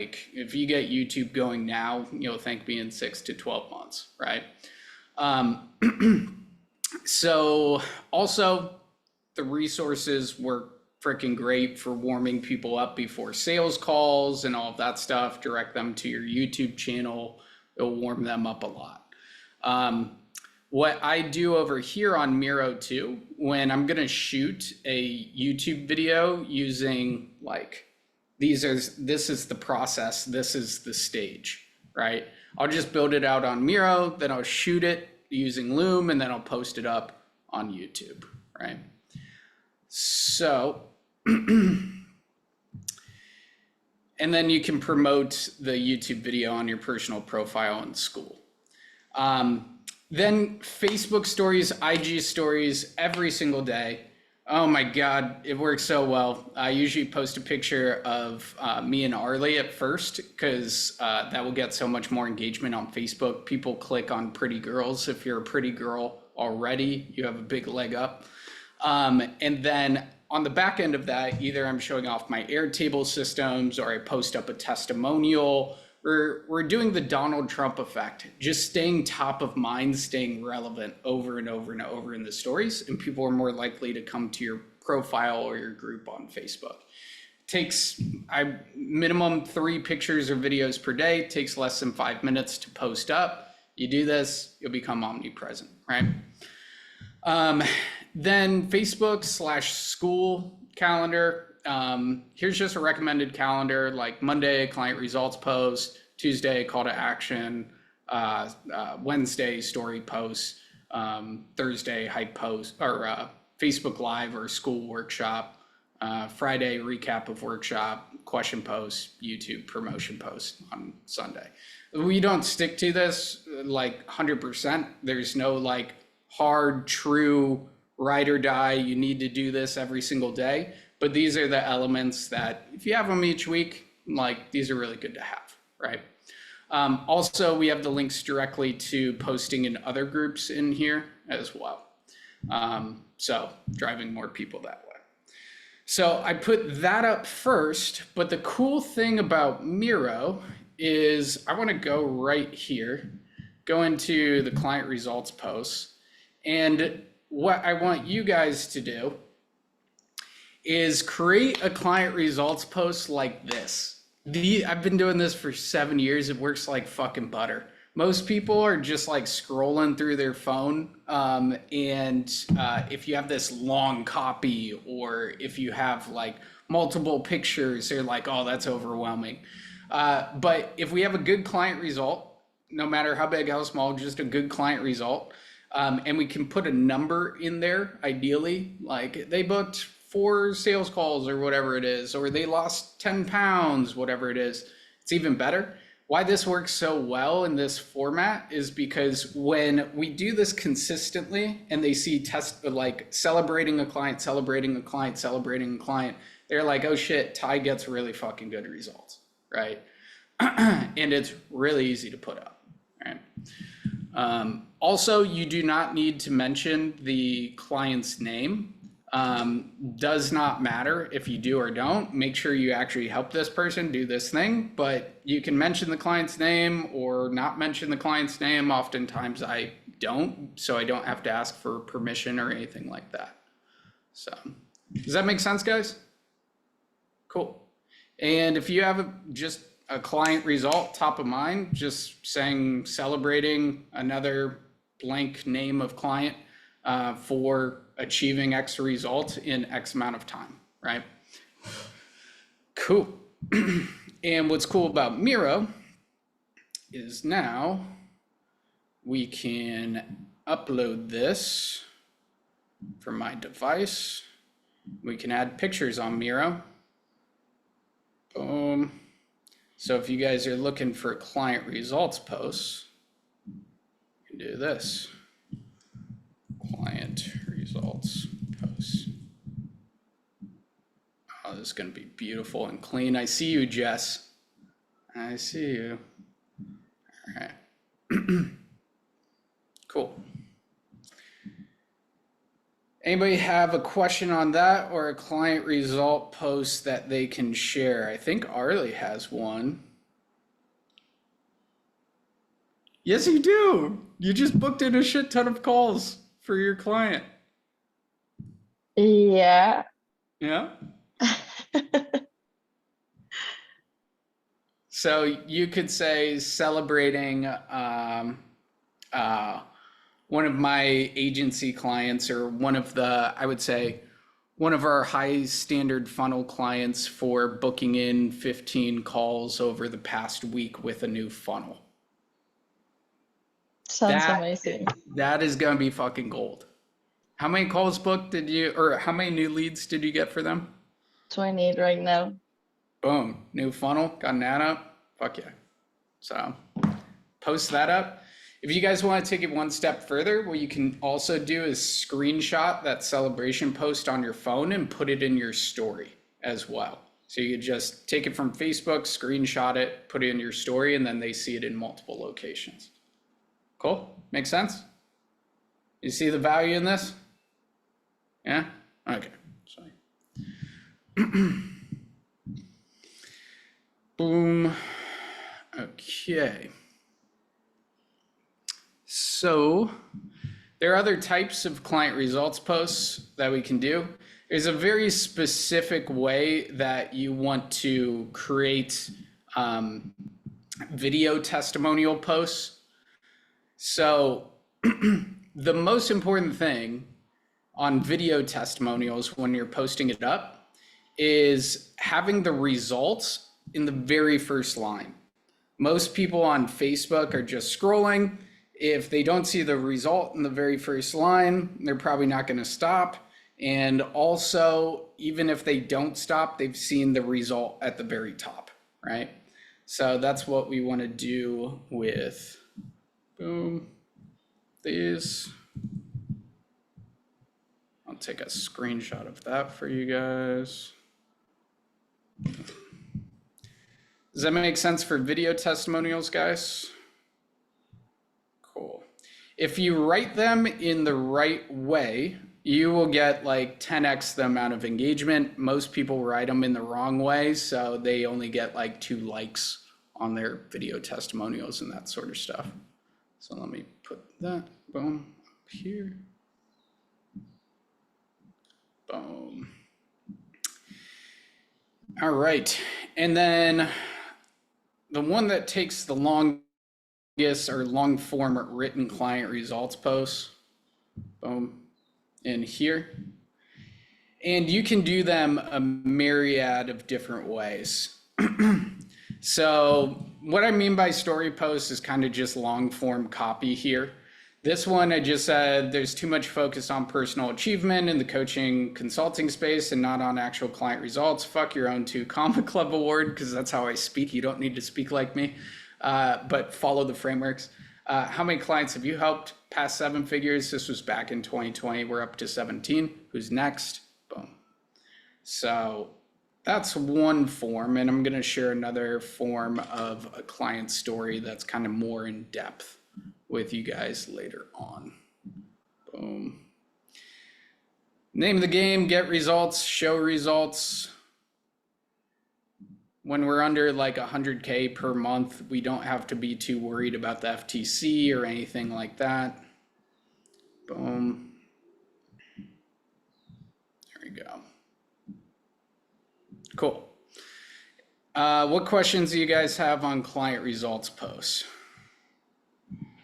if you get YouTube going now, you'll thank me in 6 to 12 months, right? So also the resources work freaking great for warming people up before sales calls and all of that stuff. Direct them to your YouTube channel. It'll warm them up a lot. What I do over here on Miro too, when I'm gonna shoot a YouTube video using like, this is the process, this is the stage, right? I'll just build it out on Miro, then I'll shoot it using Loom, and then I'll post it up on YouTube, right? So, and then you can promote the YouTube video on your personal profile in Skool. Then Facebook stories, IG stories every single day. Oh my God, it works so well. I usually post a picture of me and Arlie at first because that will get so much more engagement on Facebook. People click on pretty girls. If you're a pretty girl already, you have a big leg up. And then on the back end of that, either I'm showing off my Airtable systems or I post up a testimonial. We're doing the Donald Trump effect, just staying top of mind, staying relevant over and over and over in the stories, and people are more likely to come to your profile or your group on Facebook. Takes minimum 3 pictures or videos per day, takes less than 5 minutes to post up. You do this, you'll become omnipresent, right? Then Facebook/Skool calendar. Here's just a recommended calendar, like Monday, client results post, Tuesday, call to action, Wednesday, story post, Thursday, hype post, or Facebook Live or Skool workshop, Friday, recap of workshop, question post, YouTube promotion post on Sunday. We don't stick to this like 100%. There's no like hard, true, ride or die, you need to do this every single day. But these are the elements that if you have them each week, like these are really good to have, right? Also, we have the links directly to posting in other groups in here as well. So driving more people that way. So I put that up first, but the cool thing about Miro is I want to go right here, go into the client results posts. And what I want you guys to do is create a client results post like this. I've been doing this for 7 years. It works like fucking butter. Most people are just like scrolling through their phone. If you have this long copy or if you have like multiple pictures, they're like, oh, that's overwhelming. But if we have a good client result, no matter how big, how small, just a good client result, and we can put a number in there, ideally, like they booked 4 sales calls or whatever it is, or they lost 10 pounds, whatever it is, it's even better. Why this works so well in this format is because when we do this consistently and they see like celebrating a client, celebrating a client, celebrating a client, they're like, oh shit, Ty gets really fucking good results, right? And it's really easy to put up, right? Also, you do not need to mention the client's name. Does not matter if you do or don't. Make sure you actually help this person do this thing, but you can mention the client's name or not mention the client's name. Oftentimes I don't, so I don't have to ask for permission or anything like that. So does that make sense, guys? Cool. And if you have just a client result top of mind, just saying celebrating another blank name of client for achieving X result in X amount of time, right? Cool. And what's cool about Miro is now we can upload this from my device. We can add pictures on Miro. Boom. So if you guys are looking for client results posts, you can do this. Client results posts. Oh, this is going to be beautiful and clean. I see you, Jess. I see you. All right. Cool. Anybody have a question on that or a client result post that they can share? I think Arlie has one. Yes, you do. You just booked in a shit ton of calls for your client. Yeah. Yeah. So you could say celebrating uh, one of my agency clients, or one of the, I would say, one of our high standard funnel clients for booking in 15 calls over the past week with a new funnel. Sounds That amazing. that is going to be fucking gold. How many calls booked did you, or how many new leads did you get for them? 20 right now. Boom, new funnel, got that up. Fuck yeah. So post that up. If you guys want to take it one step further, what you can also do is screenshot that celebration post on your phone and put it in your story as well. So you could just take it from Facebook, screenshot it, put it in your story, and then they see it in multiple locations. Cool? Makes sense? You see the value in this? Yeah? Okay. Sorry. Boom. Okay. So there are other types of client results posts that we can do. There's a very specific way that you want to create video testimonial posts. So the most important thing on video testimonials when you're posting it up is having the results in the very first line. Most people on Facebook are just scrolling. If they don't see the result in the very first line, they're probably not going to stop. And also, even if they don't stop, they've seen the result at the very top, right? So that's what we want to do with, boom, these. I'll take a screenshot of that for you guys. Does that make sense for video testimonials, guys? Cool. If you write them in the right way, you will get like 10x the amount of engagement. Most people write them in the wrong way, so they only get like 2 likes on their video testimonials and that sort of stuff. So let me put that, boom, up here. Boom. All right. And then the one that takes the longest or long form written client results posts, boom, in here. And you can do them a myriad of different ways. So what I mean by story posts is kind of just long form copy here. This one, I just said there's too much focus on personal achievement in the coaching consulting space and not on actual client results. Fuck your own 2 Comma Club award, because that's how I speak. You don't need to speak like me, but follow the frameworks. How many clients have you helped past 7 figures? This was back in 2020. We're up to 17. Who's next? Boom. So that's one form, and I'm going to share another form of a client story that's kind of more in depth with you guys later on. Boom. Name of the game, get results, show results. When we're under like 100K per month, we don't have to be too worried about the FTC or anything like that. Boom. There we go. Cool. What questions do you guys have on client results posts?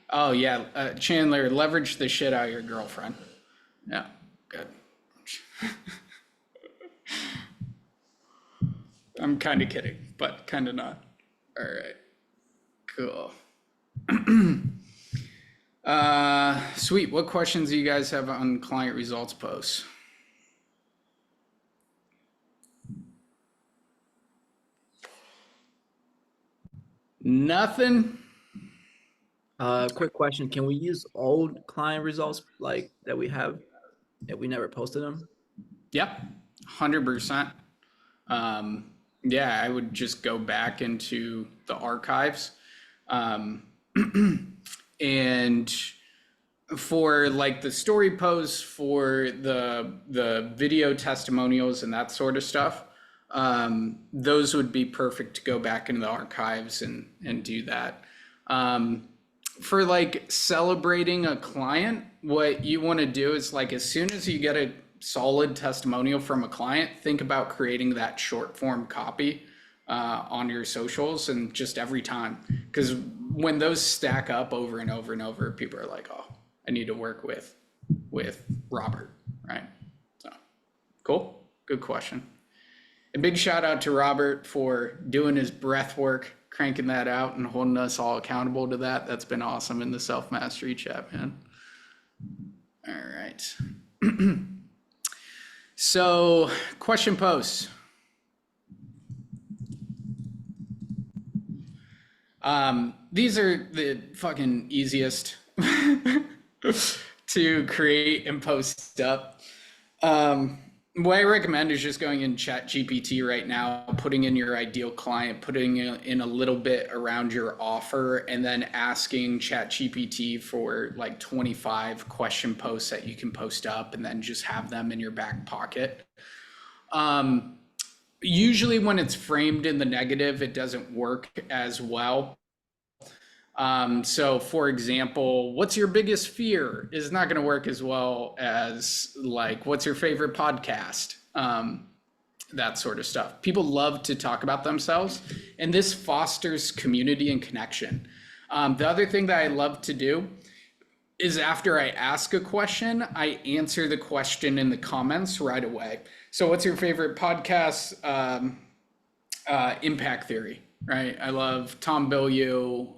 Oh yeah, Chandler, leverage the shit out of your girlfriend. Yeah, good. I'm kind of kidding, but kind of not. All right, cool. Sweet. What questions do you guys have on client results posts? Nothing. Quick question. Can we use old client results like that we have if we never posted them? Yep, 100%. Yeah, I would just go back into the archives. And for like the story posts, for the video testimonials and that sort of stuff, those would be perfect to go back into the archives and do that. for like celebrating a client, what you want to do is like as soon as you get a solid testimonial from a client, think about creating that short form copy on your socials and just every time. Because when those stack up over and over and over, people are like, oh, I need to work with Robert, right? So cool. Good question. A big shout out to Robert for doing his breath work, cranking that out and holding us all accountable to that. That's been awesome in the self-mastery chat, man. All right. So question posts. These are the fucking easiest to create and post up. What I recommend is just going in ChatGPT right now, putting in your ideal client, putting in a little bit around your offer, and then asking ChatGPT for like 25 question posts that you can post up, and then just have them in your back pocket. Usually when it's framed in the negative, it doesn't work as well. So for example, what's your biggest fear is not going to work as well as like, what's your favorite podcast? That sort of stuff. People love to talk about themselves, and this fosters community and connection. The other thing that I love to do is after I ask a question, I answer the question in the comments right away. So what's your favorite podcast? Impact Theory. Right. I love Tom Bilyeu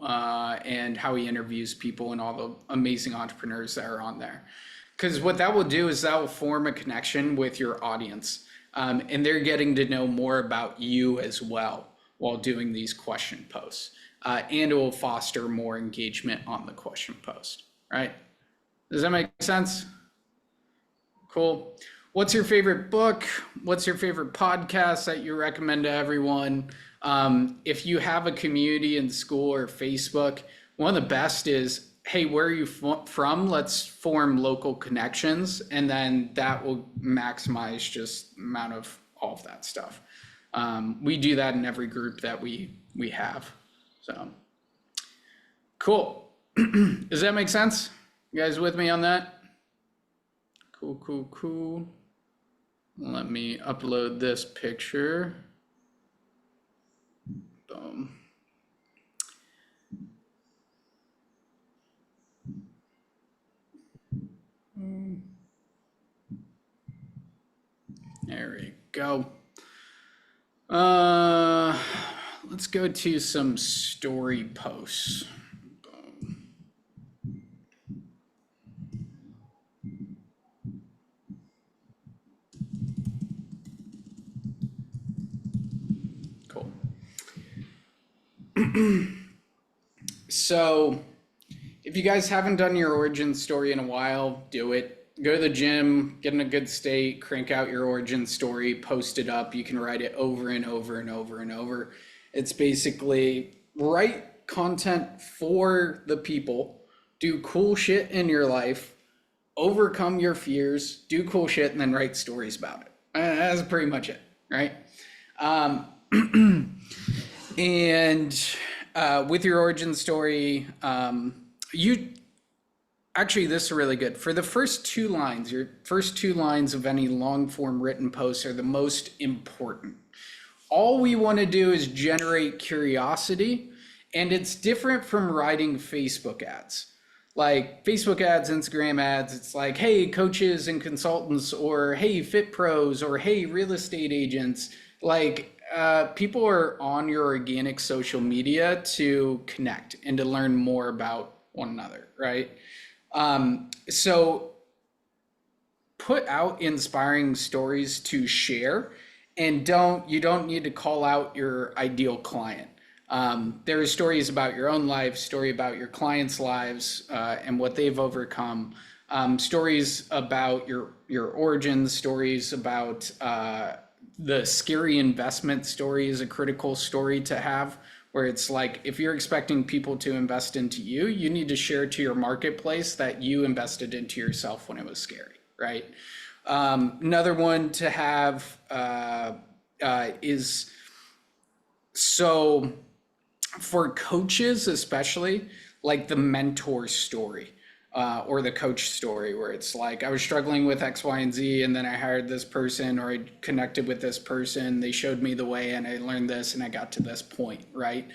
and how he interviews people and all the amazing entrepreneurs that are on there. Because what that will do is that will form a connection with your audience. And they're getting to know more about you as well while doing these question posts. And it will foster more engagement on the question post. Right. Does that make sense? Cool. What's your favorite book? What's your favorite podcast that you recommend to everyone? If you have a community in Skool or Facebook, one of the best is, hey, where are you from? Let's form local connections. And then that will maximize just amount of all of that stuff. We do that in every group that we have. So cool. Does that make sense? You guys with me on that? Cool. Let me upload this picture. Boom. There we go. Let's go to some story posts. Boom. Cool. So if you guys haven't done your origin story in a while, do it. Go to the gym, get in a good state, crank out your origin story, post it up. You can write it over and over and over and over. It's basically write content for the people, do cool shit in your life, overcome your fears, do cool shit, and then write stories about it. That's pretty much it, right? And with your origin story, actually, this is really good. For the first 2 lines, your first 2 lines of any long form written posts are the most important. All we want to do is generate curiosity, and it's different from writing Facebook ads. Like Facebook ads, Instagram ads, it's like, hey, coaches and consultants, or hey, fit pros, or hey, real estate agents. Like people are on your organic social media to connect and to learn more about one another, right? So put out inspiring stories to share, and you don't need to call out your ideal client. There are stories about your own life, story about your clients' lives, and what they've overcome, stories about your origins, stories about the scary investment story is a critical story to have, where it's like, if you're expecting people to invest into you, you need to share to your marketplace that you invested into yourself when it was scary, right? Another one to have is, so for coaches especially, like the mentor story. Or the coach story where it's like I was struggling with X, Y, and Z, and then I hired this person or I connected with this person. They showed me the way, and I learned this, and I got to this point, right?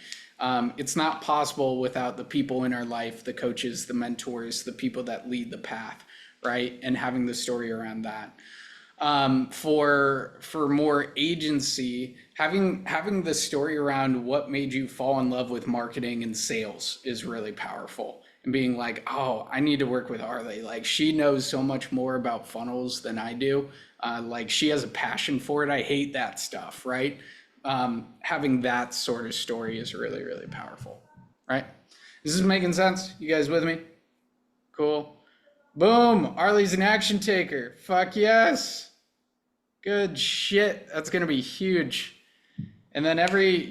It's not possible without the people in our life, the coaches, the mentors, the people that lead the path, right? And having the story around that. For more agency, having the story around what made you fall in love with marketing and sales is really powerful. And being like, oh, I need to work with Arlie. Like she knows so much more about funnels than I do. Like she has a passion for it. I hate that stuff, right? Having that sort of story is really, really powerful, right? Is this making sense? You guys with me? Cool. Boom. Arlie's an action taker. Fuck yes. Good shit. That's going to be huge. And then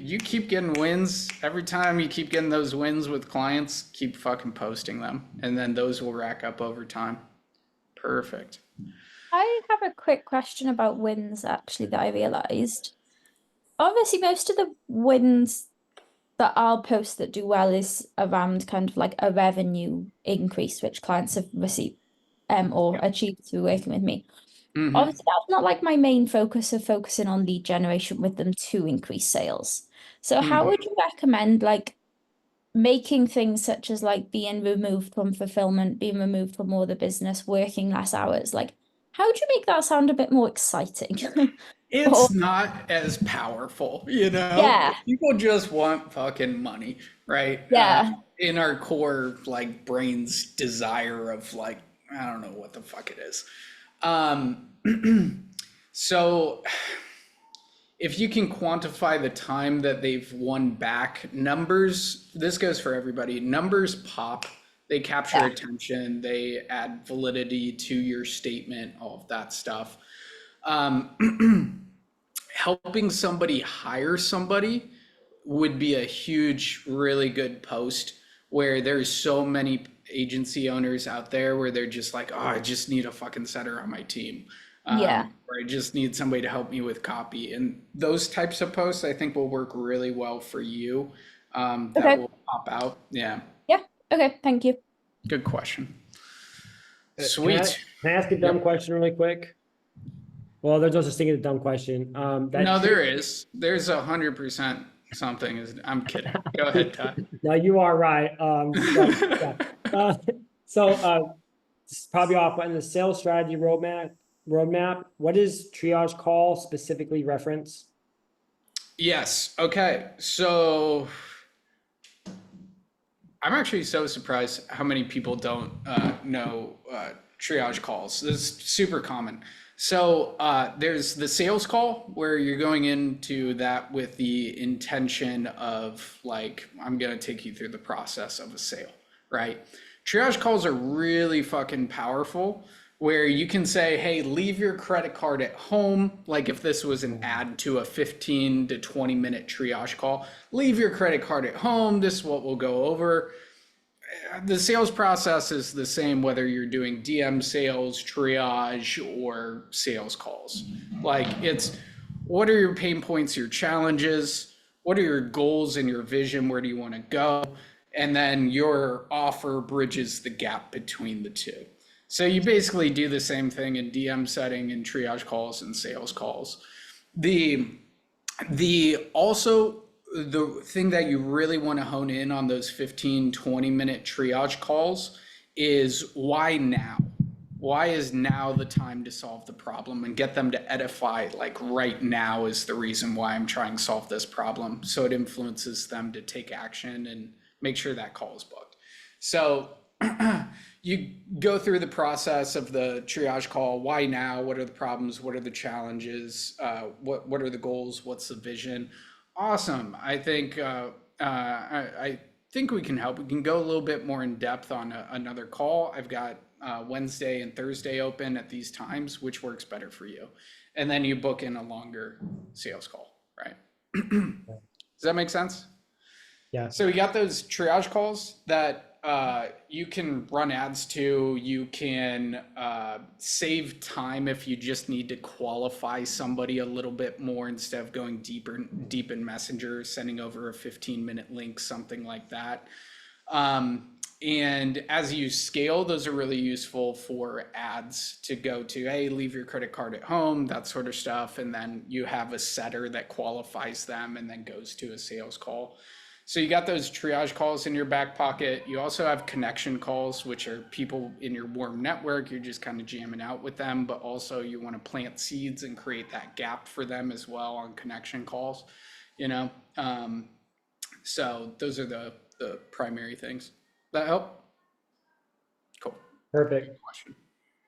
you keep getting wins. Every time you keep getting those wins with clients, keep fucking posting them. And then those will rack up over time. Perfect. I have a quick question about wins actually that I realized. Obviously, most of the wins that I'll post that do well is around kind of like a revenue increase, which clients have received or achieved through working with me. Mm-hmm. Obviously, that's not like my main focus of focusing on lead generation with them to increase sales. So how would you recommend like making things such as like being removed from fulfillment, being removed from all the business, working less hours? Like, how would you make that sound a bit more exciting? It's not as powerful, you know? Yeah. People just want fucking money, right? Yeah. In our core, like brain's desire of like, I don't know what the fuck it is. So if you can quantify the time that they've won back, numbers, this goes for everybody, numbers pop, they capture attention, they add validity to your statement, all of that stuff. Helping somebody hire somebody would be a huge, really good post where there's so many agency owners out there where they're just like, oh, I just need a fucking setter on my team. Or I just need somebody to help me with copy. And those types of posts, I think will work really well for you. That will pop out. Yeah. Yeah. Okay. Thank you. Good question. Sweet. Can I ask a dumb question really quick? Well, there's no such thing as a dumb question. No, there is. There's 100% something. I'm kidding. Go ahead, Todd. No, you are right. So this is probably off, but in the sales strategy roadmap, what does triage call specifically reference? Yes. Okay. So I'm actually so surprised how many people don't know triage calls. This is super common. So there's the sales call where you're going into that with the intention of like, I'm going to take you through the process of a sale, right? Triage calls are really fucking powerful where you can say, hey, leave your credit card at home. Like if this was an ad to a 15 to 20 minute triage call, leave your credit card at home. This is what we'll go over. The sales process is the same whether you're doing DM sales, triage, or sales calls. Like it's, what are your pain points, your challenges? What are your goals and your vision? Where do you want to go? And then your offer bridges the gap between the two. So you basically do the same thing in DM setting and triage calls and sales calls. The thing that you really want to hone in on those 15, 20-minute triage calls is why now? Why is now the time to solve the problem and get them to edify like right now is the reason why I'm trying to solve this problem. So it influences them to take action and make sure that call is booked. So you go through the process of the triage call. Why now? What are the problems? What are the challenges? What are the goals? What's the vision? Awesome. I think I think we can help. We can go a little bit more in depth on another call. I've got Wednesday and Thursday open at these times, which works better for you. And then you book in a longer sales call, right? Does that make sense? Yeah. So we got those triage calls that you can run ads to. You can save time if you just need to qualify somebody a little bit more instead of going deep in Messenger, sending over a 15-minute link, something like that. And as you scale, those are really useful for ads to go to, hey, leave your credit card at home, that sort of stuff. And then you have a setter that qualifies them and then goes to a sales call. So you got those triage calls in your back pocket. You also have connection calls, which are people in your warm network. You're just kind of jamming out with them, but also you want to plant seeds and create that gap for them as well on connection calls, you know? So those are the primary things. That help? Cool. Perfect. Question.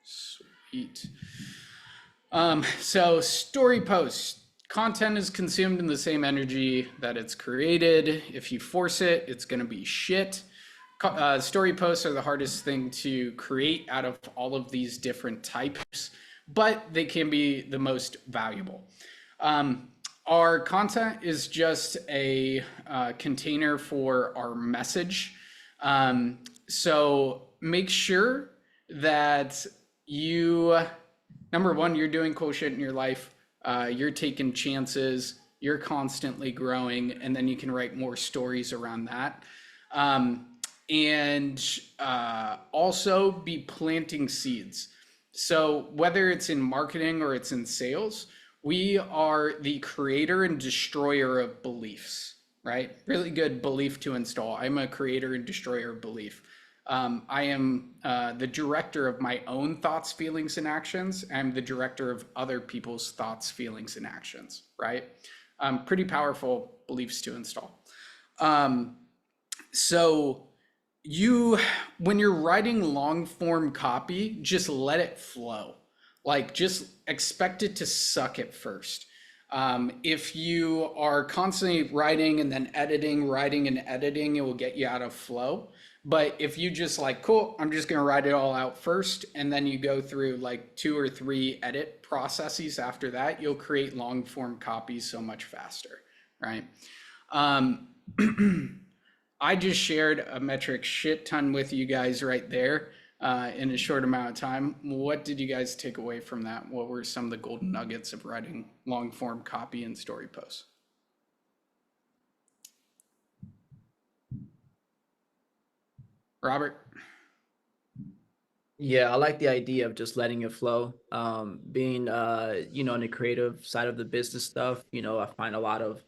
Sweet. So story posts. Content is consumed in the same energy that it's created. If you force it, it's going to be shit. Story posts are the hardest thing to create out of all of these different types, but they can be the most valuable. Our content is just a container for our message. So make sure that you, number one, you're doing cool shit in your life. You're taking chances, you're constantly growing, and then you can write more stories around that. And also be planting seeds. So whether it's in marketing or it's in sales, we are the creator and destroyer of beliefs, right? Really good belief to install. I'm a creator and destroyer of belief. I am the director of my own thoughts, feelings, and actions. I'm the director of other people's thoughts, feelings, and actions, right? Pretty powerful beliefs to install. So when you're writing long form copy, just let it flow. Like, just expect it to suck at first. If you are constantly writing and then editing, writing and editing, it will get you out of flow. But if you just like, cool, I'm just going to write it all out first, and then you go through like 2 or 3 edit processes after that, you'll create long form copies so much faster, right? I just shared a metric shit ton with you guys right there in a short amount of time. What did you guys take away from that? What were some of the golden nuggets of writing long form copy and story posts? Robert? Yeah, I like the idea of just letting it flow. Being, in the creative side of the business stuff, I find a lot of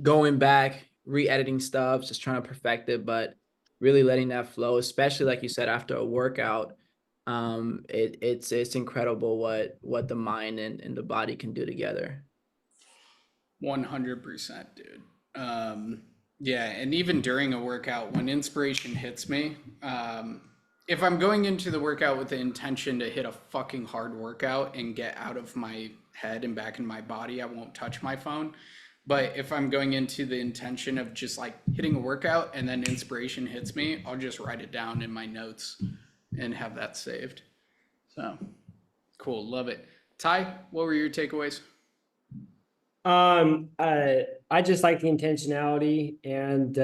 going back, re-editing stuff, just trying to perfect it, but really letting that flow, especially like you said, after a workout, it's incredible what the mind and the body can do together. 100%, dude. Yeah, and even during a workout, when inspiration hits me, if I'm going into the workout with the intention to hit a fucking hard workout and get out of my head and back in my body, I won't touch my phone. But if I'm going into the intention of just like hitting a workout and then inspiration hits me, I'll just write it down in my notes and have that saved. So cool, love it. Ty, what were your takeaways? I just like the intentionality and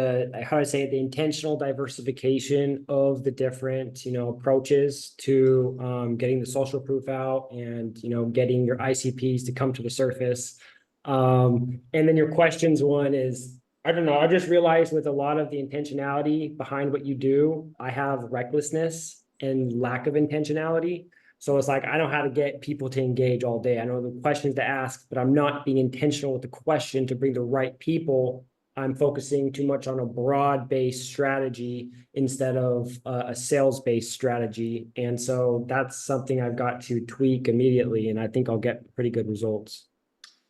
how I say it, the intentional diversification of the different, approaches to getting the social proof out and, getting your ICPs to come to the surface. And then your questions one is, I don't know, I just realized with a lot of the intentionality behind what you do, I have recklessness and lack of intentionality. So it's like, I know how to get people to engage all day. I know the questions to ask, but I'm not being intentional with the question to bring the right people. I'm focusing too much on a broad-based strategy instead of a sales-based strategy. And so that's something I've got to tweak immediately, and I think I'll get pretty good results.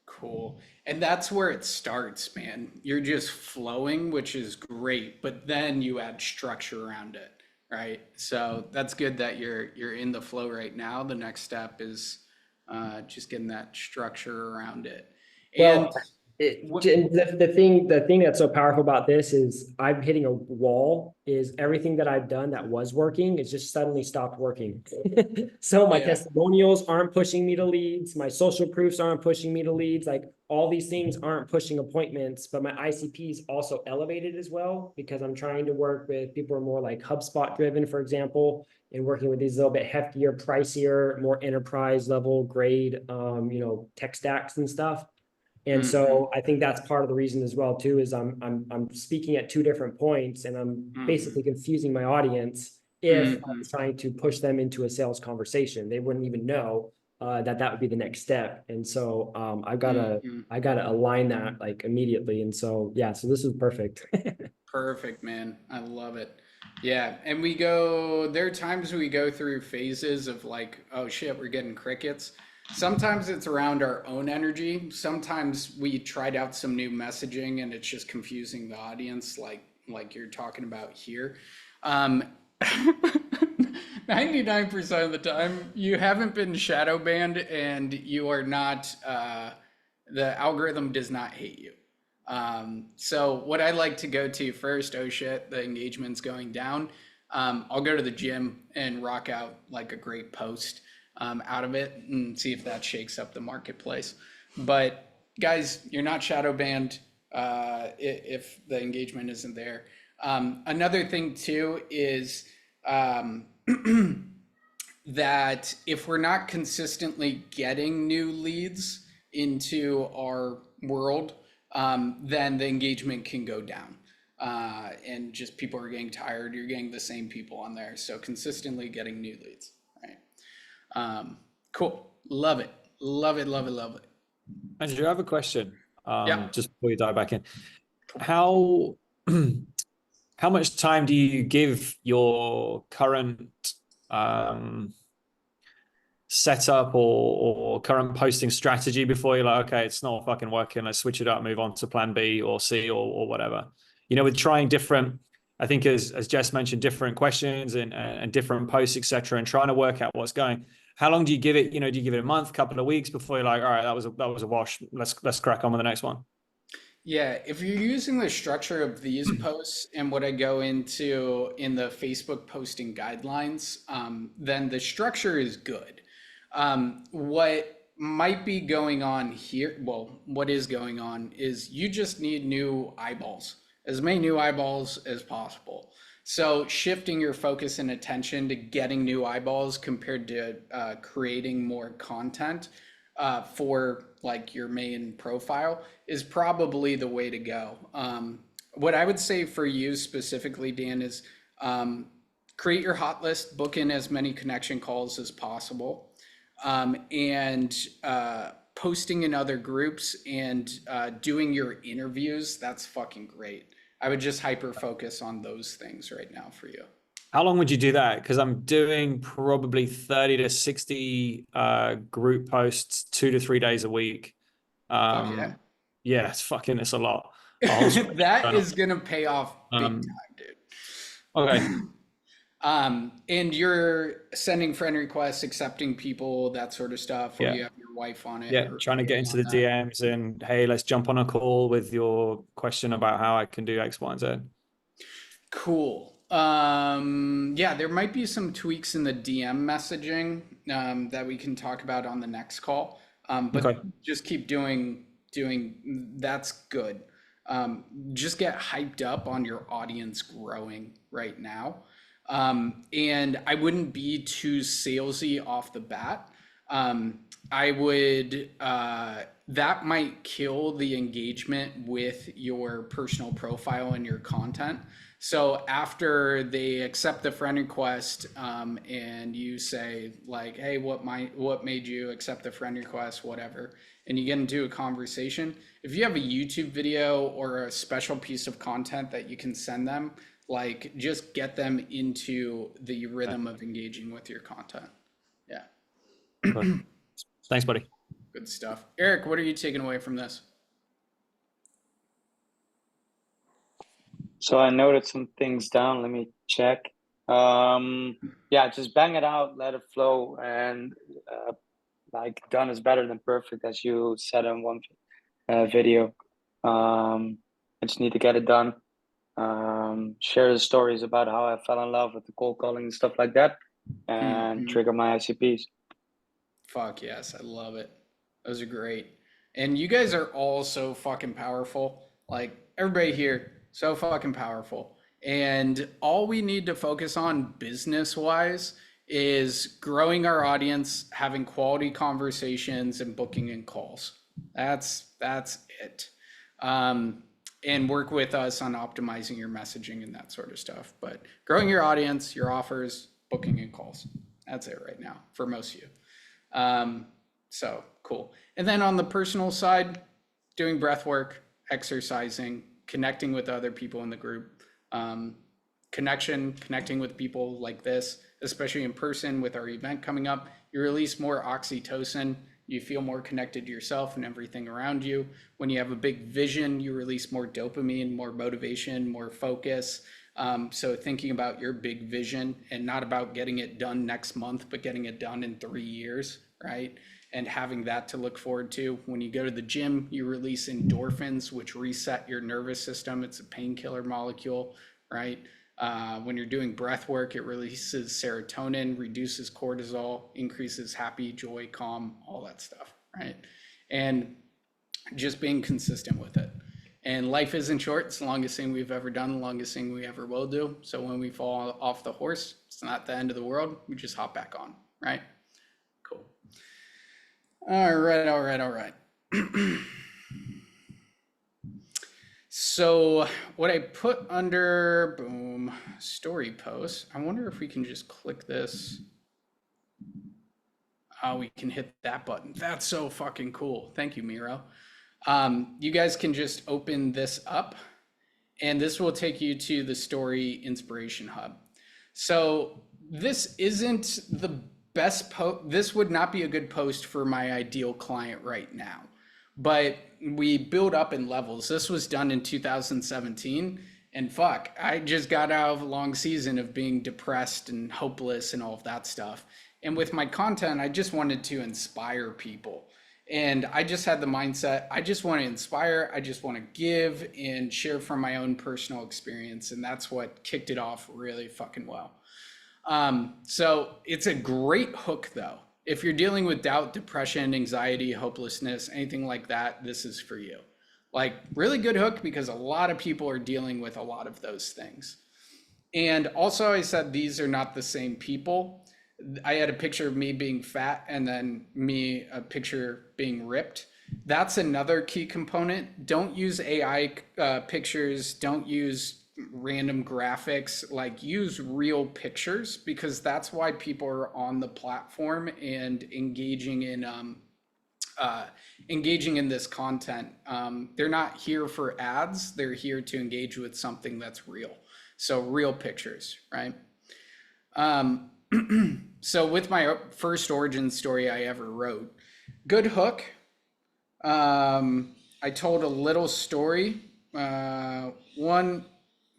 Cool. And that's where it starts, man. You're just flowing, which is great, but then you add structure around it. Right. So that's good that you're in the flow right now. The next step is just getting that structure around it. And the thing that's so powerful about this is I'm hitting a wall. Is everything that I've done that was working is just suddenly stopped working. So my testimonials aren't pushing me to leads. My social proofs aren't pushing me to leads. Like all these things aren't pushing appointments, but my ICP is also elevated as well because I'm trying to work with people who are more like HubSpot driven, for example, and working with these little bit heftier, pricier, more enterprise level grade, tech stacks and stuff. And so I think that's part of the reason as well too, is I'm speaking at two different points, and I'm basically confusing my audience if I'm trying to push them into a sales conversation. They wouldn't even know that would be the next step. And so I gotta align that like immediately. And so yeah, so this is perfect. Perfect, man. I love it. Yeah, and there are times we go through phases of like, oh shit, we're getting crickets. Sometimes it's around our own energy. Sometimes we tried out some new messaging and it's just confusing the audience, like you're talking about here. 99% of the time, you haven't been shadow banned, and you are not. The algorithm does not hate you. So what I like to go to first, oh shit, the engagement's going down. I'll go to the gym and rock out like a great post out of it and see if that shakes up the marketplace. But guys, you're not shadow banned if the engagement isn't there. Another thing too is that if we're not consistently getting new leads into our world, then the engagement can go down. And just people are getting tired. You're getting the same people on there. So consistently getting new leads, right? Cool. Love it. Love it. Love it. Love it. Andrew, I have a question. Yeah. Just before you dive back in, how much time do you give your current setup or current posting strategy before you're like, okay, it's not fucking working, let's switch it up, move on to plan B or C or whatever? You know, with trying different, I think as Jess mentioned, different questions and different posts, etc., and trying to work out what's going. How long do you give it? You know, do you give it a month, couple of weeks before you're like, all right, that was a wash. Let's crack on with the next one. Yeah, if you're using the structure of these posts and what I go into in the Facebook posting guidelines, then the structure is good. What might be going on here, well, what is going on is you just need new eyeballs, as many new eyeballs as possible. So shifting your focus and attention to getting new eyeballs compared to creating more content for like your main profile is probably the way to go. What I would say for you specifically, Dan, is create your hot list, book in as many connection calls as possible, and posting in other groups and doing your interviews. That's fucking great. I would just hyper focus on those things right now for you. How long would you do that? Because I'm doing probably 30 to 60 group posts 2 to 3 days a week. Yeah. Yeah, it's a lot. That is going to pay off big time, dude. Okay. And you're sending friend requests, accepting people, that sort of stuff, or Yeah. you have your wife on it. Yeah, trying to get into the DMs and, hey, let's jump on a call with your question about how I can do X, Y, and Z. Cool. Yeah, there might be some tweaks in the DM messaging that we can talk about on the next call. But Okay. just keep doing that's good. Just get hyped up on your audience growing right now. And I wouldn't be too salesy off the bat. I would, that might kill the engagement with your personal profile and your content. So after they accept the friend request, and you say like, hey, what made you accept the friend request, whatever, and you get into a conversation, if you have a YouTube video or a special piece of content that you can send them, like just get them into the rhythm of engaging with your content. Yeah. Okay. Thanks, buddy. Good stuff. Eric, what are you taking away from this? So I noted some things down. Let me check. Yeah, just bang it out, let it flow, and like done is better than perfect, as you said in one video. I just need to get it done. Share the stories about how I fell in love with the cold calling and stuff like that, and trigger my ICPs. Fuck yes, I love it. Those are great. And you guys are all so fucking powerful. Like everybody here, so fucking powerful. And all we need to focus on business wise is growing our audience, having quality conversations, and booking in calls. That's it. And work with us on optimizing your messaging and that sort of stuff. But growing your audience, your offers, booking and calls. That's it right now for most of you. So cool. And then on the personal side, doing breath work, exercising, connecting with other people in the group, connecting with people like this, especially in person with our event coming up. You release more oxytocin. You feel more connected to yourself and everything around you. When you have a big vision, you release more dopamine, more motivation, more focus. So thinking about your big vision and not about getting it done next month, but getting it done in 3 years, right? And having that to look forward to. When you go to the gym, you release endorphins, which reset your nervous system. It's a painkiller molecule, right? When you're doing breath work, it releases serotonin, reduces cortisol, increases happy, joy, calm, all that stuff, right? And just being consistent with it. And life isn't short. It's the longest thing we've ever done, the longest thing we ever will do. So when we fall off the horse, it's not the end of the world. We just hop back on, right? Cool. All right. So what I put under, boom, story post, I wonder if we can just click this. Oh, we can hit that button. That's so fucking cool. Thank you, Miro. You guys can just open this up and this will take you to the story inspiration hub. So this isn't the best post. This would not be a good post for my ideal client right now. But we build up in levels. This was done in 2017 and fuck, I just got out of a long season of being depressed and hopeless and all of that stuff. And with my content, I just wanted to inspire people. And I just had the mindset, I just want to inspire, I just want to give and share from my own personal experience. And that's what kicked it off really fucking well. So it's a great hook though. If you're dealing with doubt, depression, anxiety, hopelessness, anything like that, this is for you. Like really good hook because a lot of people are dealing with a lot of those things. And also I said, these are not the same people. I had a picture of me being fat and then a picture being ripped. That's another key component. Don't use AI pictures. Don't use random graphics, like use real pictures because that's why people are on the platform and engaging in this content. They're not here for ads. They're here to engage with something that's real. So real pictures, right? So with my first origin story I ever wrote, good hook. I told a little story. One,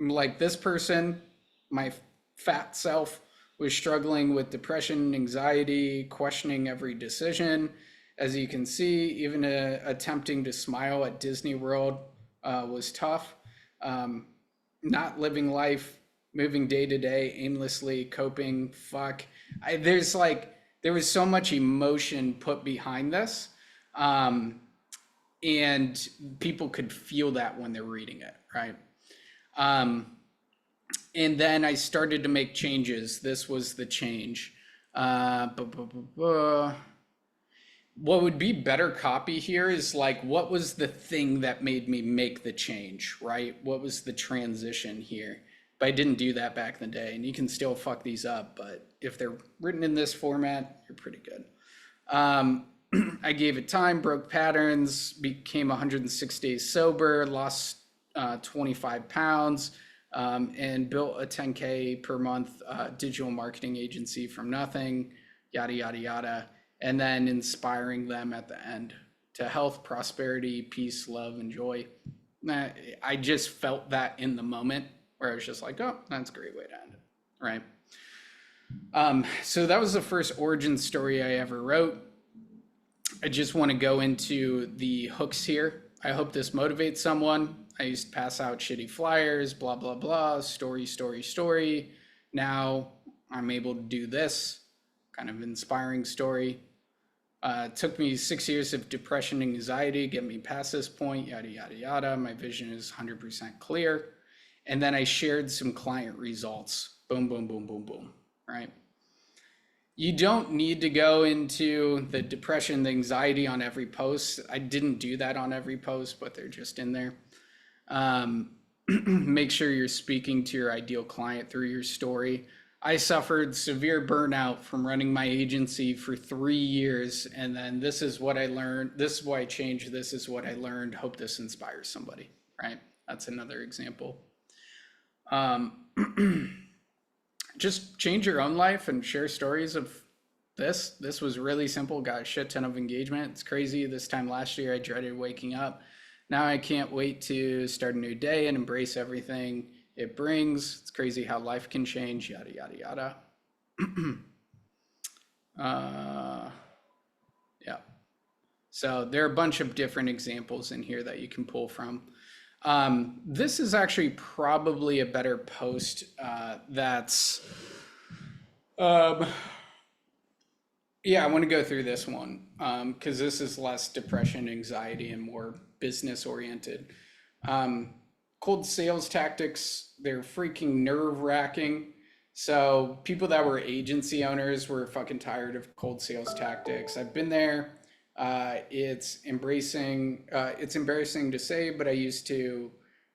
like this person, my fat self, was struggling with depression, anxiety, questioning every decision. As you can see, even attempting to smile at Disney World was tough. Not living life, moving day to day, aimlessly, coping, fuck. There was so much emotion put behind this. And people could feel that when they're reading it, right? And then I started to make changes. This was the change. What would be better copy here is like, what was the thing that made me make the change, right? What was the transition here? But I didn't do that back in the day, and you can still fuck these up, but if they're written in this format, you're pretty good. I gave it time, broke patterns, became 106 days sober, lost 25 pounds, and built a 10K per month digital marketing agency from nothing, yada, yada, yada. And then inspiring them at the end to health, prosperity, peace, love, and joy. I just felt that in the moment where I was just like, oh, that's a great way to end it, right? So that was the first origin story I ever wrote. I just want to go into the hooks here. I hope this motivates someone. I used to pass out shitty flyers, blah, blah, blah, story, story, story. Now I'm able to do this kind of inspiring story. It took me 6 years of depression and anxiety to get me past this point, yada, yada, yada. My vision is 100% clear. And then I shared some client results. Boom, boom, boom, boom, boom, right? You don't need to go into the depression, the anxiety on every post. I didn't do that on every post, but they're just in there. Make sure you're speaking to your ideal client through your story. I suffered severe burnout from running my agency for 3 years. And then this is what I learned. This is why I changed. This is what I learned. Hope this inspires somebody, right? That's another example. Just change your own life and share stories of this. This was really simple, got a shit ton of engagement. It's crazy. This time last year, I dreaded waking up. Now I can't wait to start a new day and embrace everything it brings. It's crazy how life can change, yada, yada, yada. Yeah. So there are a bunch of different examples in here that you can pull from. This is actually probably a better post that's, yeah, I want to go through this one because this is less depression, anxiety, and more business oriented. Cold sales tactics, they're freaking nerve wracking. So people that were agency owners were fucking tired of cold sales tactics. I've been there. It's embarrassing to say, but I used to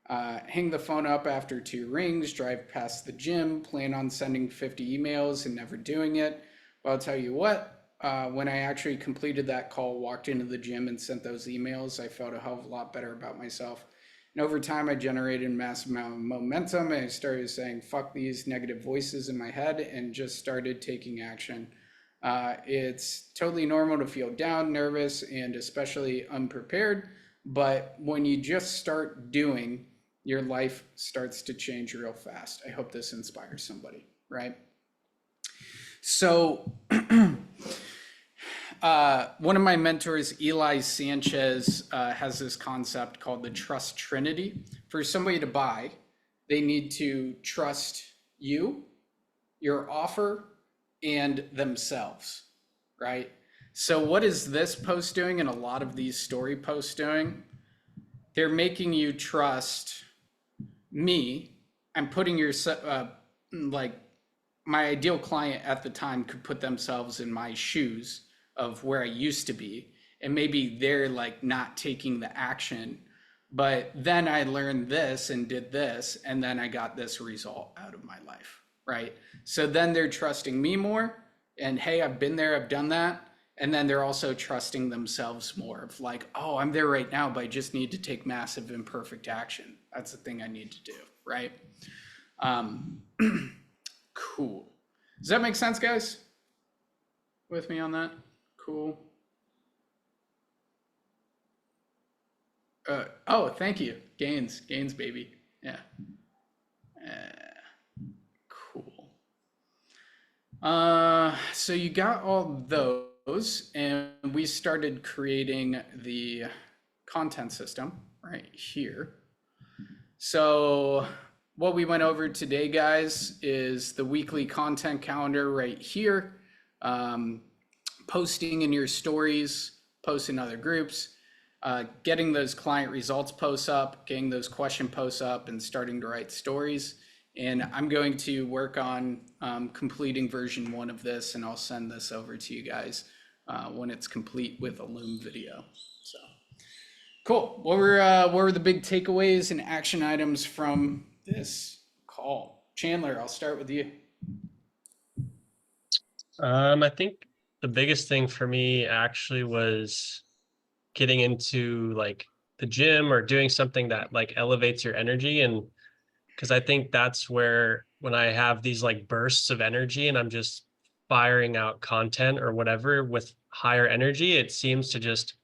hang the phone up after 2 rings, drive past the gym, plan on sending 50 emails and never doing it. But I'll tell you what, when I actually completed that call, walked into the gym and sent those emails, I felt a hell of a lot better about myself. And over time, I generated a massive amount of momentum, and I started saying, fuck these negative voices in my head, and just started taking action. It's totally normal to feel down, nervous, and especially unprepared. But when you just start doing, your life starts to change real fast. I hope this inspires somebody, right? So one of my mentors, Eli Sanchez, has this concept called the trust trinity. For somebody to buy, they need to trust you, your offer, and themselves, right? So what is this post doing and a lot of these story posts doing? They're making you trust me. I'm putting your, like my ideal client at the time could put themselves in my shoes of where I used to be. And maybe they're like not taking the action, but then I learned this and did this, and then I got this result out of my life, right? So then they're trusting me more, and hey, I've been there, I've done that. And then they're also trusting themselves more of like, oh, I'm there right now, but I just need to take massive imperfect action. That's the thing I need to do, right? Cool. Does that make sense, guys? With me on that? Cool. Oh, thank you. Gains, baby. Yeah. Cool. So you got all those, and we started creating the content system right here. So what we went over today, guys, is the weekly content calendar right here. Posting in your stories, post in other groups, getting those client results posts up, getting those question posts up, and starting to write stories. And I'm going to work on completing version 1 of this, and I'll send this over to you guys when it's complete with a Loom video. So cool. What were the big takeaways and action items from this call? Chandler, I'll start with you. I think the biggest thing for me actually was getting into like the gym or doing something that like elevates your energy. And because I think that's where when I have these like bursts of energy and I'm just firing out content or whatever with higher energy, it seems to just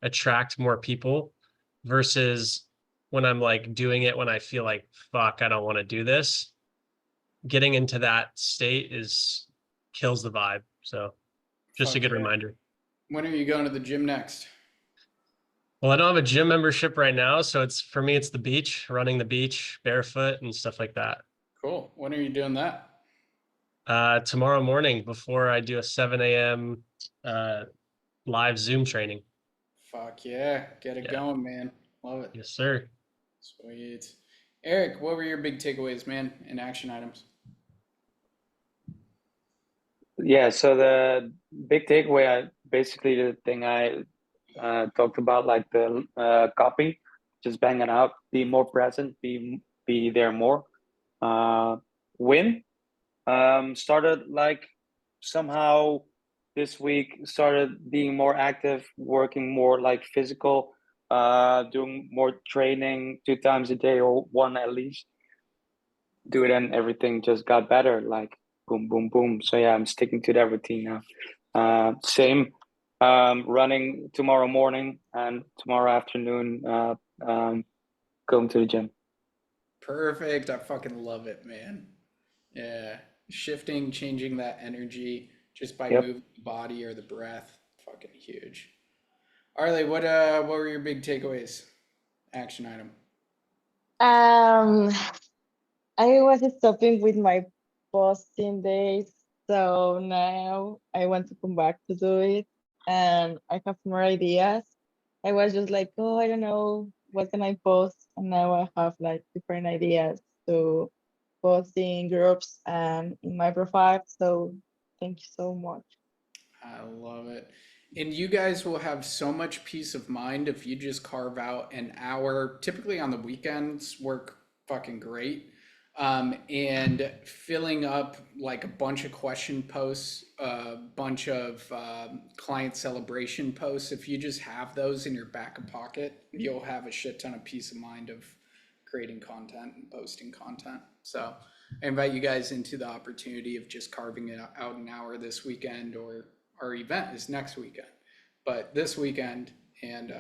attract more people versus when I'm like doing it when I feel like, fuck, I don't want to do this. Getting into that state kills the vibe. So just a good reminder. When are you going to the gym next? Well, I don't have a gym membership right now, so for me it's the beach, running the beach barefoot and stuff like that. Cool. When are you doing that? Tomorrow morning before I do a 7 a.m. Live Zoom training. Fuck yeah. Get it going, man. Love it. Yes, sir. Sweet. Eric, what were your big takeaways, man, and action items? yeah, so the big takeaway, basically the thing I talked about, like the copy, just bang it out, be more present, be there more. Win. Started like somehow this week started being more active, working more like physical, doing more training 2 times a day or one at least. Do it and everything just got better, like boom, boom, boom. So yeah, I'm sticking to that routine now. Same, running tomorrow morning and tomorrow afternoon, going to the gym. Perfect. I fucking love it, man. Yeah. Shifting, changing that energy just by Yep. moving the body or the breath. Fucking huge. Arlie, what were your big takeaways? Action item. Um, I was stopping with my posting days, so now I want to come back to do it, and I have more ideas. I was just like, oh, I don't know, what can I post? And now I have like different ideas to post in groups and in my profile. So thank you so much. I love it. And you guys will have so much peace of mind if you just carve out an hour, typically on the weekends, work fucking great. And filling up like a bunch of question posts, a bunch of client celebration posts. If you just have those in your back pocket, you'll have a shit ton of peace of mind of creating content and posting content. So I invite you guys into the opportunity of just carving it out an hour this weekend, or our event is next weekend, but this weekend, and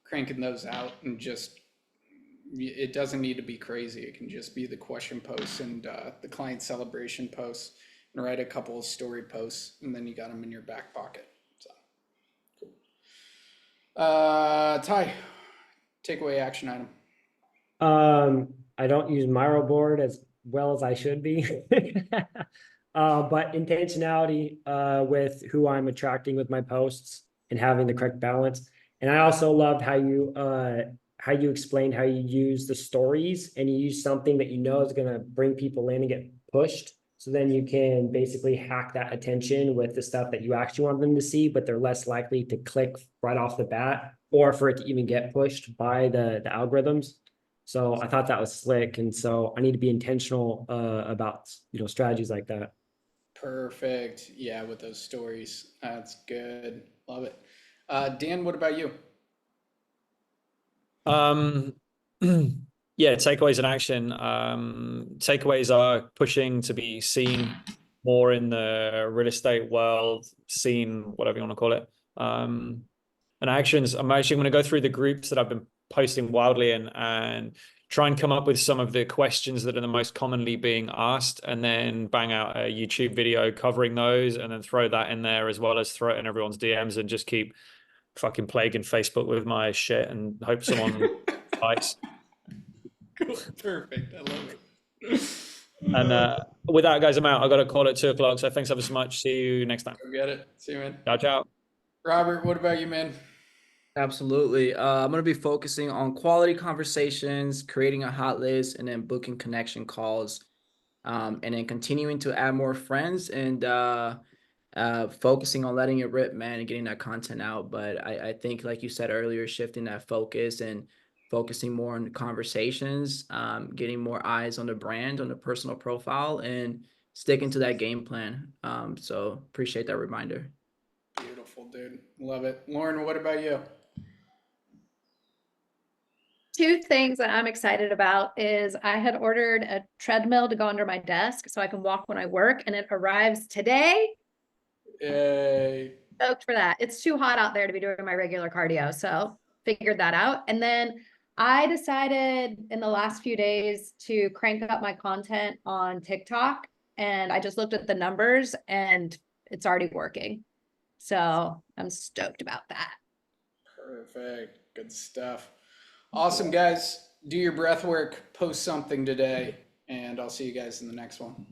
cranking those out, and just, it doesn't need to be crazy. It can just be the question posts and the client celebration posts, and write a couple of story posts, and then you got them in your back pocket. So cool. Ty, takeaway action item. I don't use Miro board as well as I should be. But intentionality with who I'm attracting with my posts and having the correct balance. And I also loved how you explained how you use the stories, and you use something that you know is gonna bring people in and get pushed. So then you can basically hack that attention with the stuff that you actually want them to see, but they're less likely to click right off the bat, or for it to even get pushed by the algorithms. So I thought that was slick, and so I need to be intentional about strategies like that. Perfect. Yeah, with those stories. That's good. Love it. Dan, what about you? Um, yeah, takeaways in action. Takeaways are pushing to be seen more in the real estate world, seen, whatever you want to call it. And actions, I'm actually going to go through the groups that I've been posting wildly in and try and come up with some of the questions that are the most commonly being asked, and then bang out a YouTube video covering those, and then throw that in there, as well as throw it in everyone's DMs, and just keep fucking plaguing Facebook with my shit and hope someone bites. Cool. Perfect. I love it. And with that, guys, I'm out. I got a call at 2:00. So thanks ever so much. See you next time. Go get it. See you, man. Ciao, ciao. Robert, what about you, man? Absolutely. I'm going to be focusing on quality conversations, creating a hot list, and then booking connection calls, and then continuing to add more friends, and focusing on letting it rip, man, and getting that content out. But I think, like you said earlier, shifting that focus and focusing more on conversations, getting more eyes on the brand, on the personal profile, and sticking to that game plan. So appreciate that reminder. Beautiful, dude. Love it. Lauren, what about you? Two things that I'm excited about is I had ordered a treadmill to go under my desk so I can walk when I work, and it arrives today. Yay. Stoked for that. It's too hot out there to be doing my regular cardio, so figured that out. And then I decided in the last few days to crank up my content on TikTok, and I just looked at the numbers and it's already working. So I'm stoked about that. Perfect. Good stuff. Awesome, guys. Do your breath work, post something today, and I'll see you guys in the next one.